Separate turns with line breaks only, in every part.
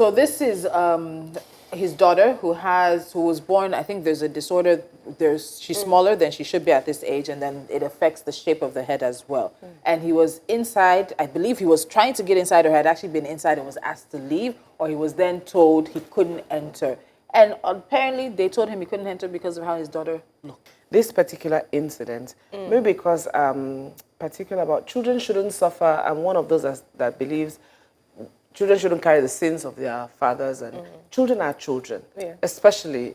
So this is his daughter who was born. I think there's a disorder. She's smaller than she should be at this age, and then it affects the shape of the head as well. And he was inside. I believe he was trying to get inside, or had actually been inside and was asked to leave, or he was then told he couldn't enter. And apparently they told him he couldn't enter because of how his daughter looked.
This particular incident, maybe because particular about children shouldn't suffer. I'm one of those that believes children shouldn't carry the sins of their fathers, and children are children, especially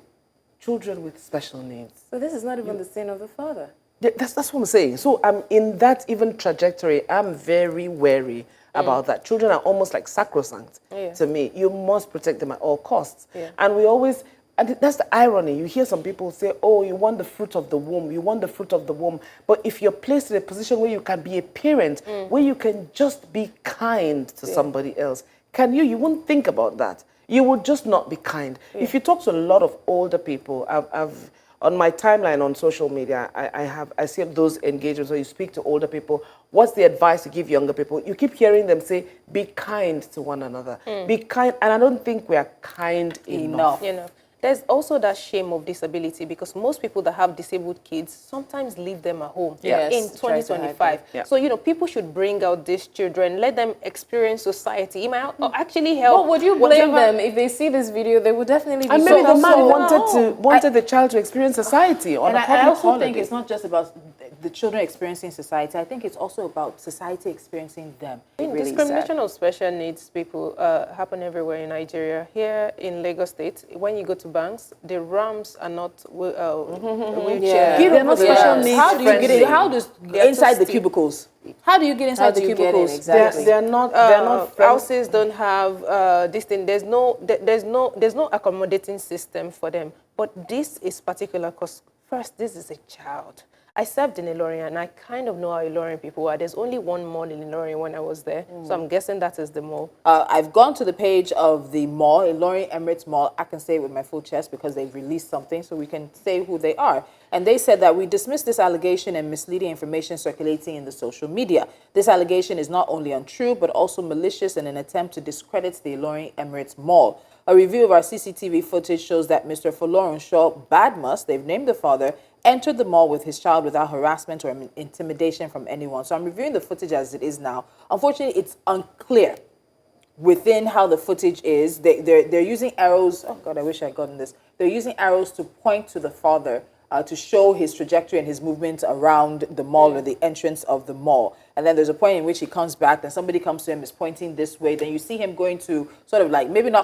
children with special needs.
So this is not even the sin of the father.
Yeah, that's what I'm saying. So in that even trajectory, I'm very wary about that. Children are almost like sacrosanct to me. You must protect them at all costs. And we always, and that's the irony. You hear some people say, oh, you want the fruit of the womb. You want the fruit of the womb. But if you're placed in a position where you can be a parent, where you can just be kind to somebody else, you wouldn't think about that. You would just not be kind. If you talk to a lot of older people, I've on my timeline on social media, I see those engagements where you speak to older people. What's the advice you give younger people? You keep hearing them say, be kind to one another. Be kind. And I don't think we are kind enough.
There's also that shame of disability, because most people that have disabled kids sometimes leave them at home in 2025. So, people should bring out these children, let them experience society. It might actually help.
But would you blame them if they see this video? They would definitely be
and maybe the man wanted the child to experience society on a public holiday.
I also think it's not just about the children experiencing society. I think it's also about society experiencing them.
Discrimination of special needs people happen everywhere in Nigeria. Here in Lagos State, when you go to banks, the ramps are not wheelchair.
They're not special needs. How do you get in? How does inside the cubicles? How do you get inside the cubicles?
Exactly. They're not
houses don't have this thing. There's no accommodating system for them. But this is particular because first, this is a child. I served in Ilorin, and I kind of know how Ilorin people are. There's only one mall in Ilorin when I was there, so I'm guessing that is the mall.
I've gone to the page of the mall, Ilorin Emirates Mall. I can say it with my full chest because they've released something, so we can say who they are. And they said that we dismiss this allegation and misleading information circulating in the social media. This allegation is not only untrue, but also malicious in an attempt to discredit the Ilorin Emirates Mall. A review of our CCTV footage shows that Mr. Folorunsho Badmus, they've named the father, entered the mall with his child without harassment or intimidation from anyone. So I'm reviewing the footage as it is now. Unfortunately, it's unclear within how the footage is. They're using arrows. Oh, God, I wish I had gotten this. They're using arrows to point to the father to show his trajectory and his movement around the mall or the entrance of the mall. And then there's a point in which he comes back, then somebody comes to him, is pointing this way. Then you see him going to sort of like, maybe not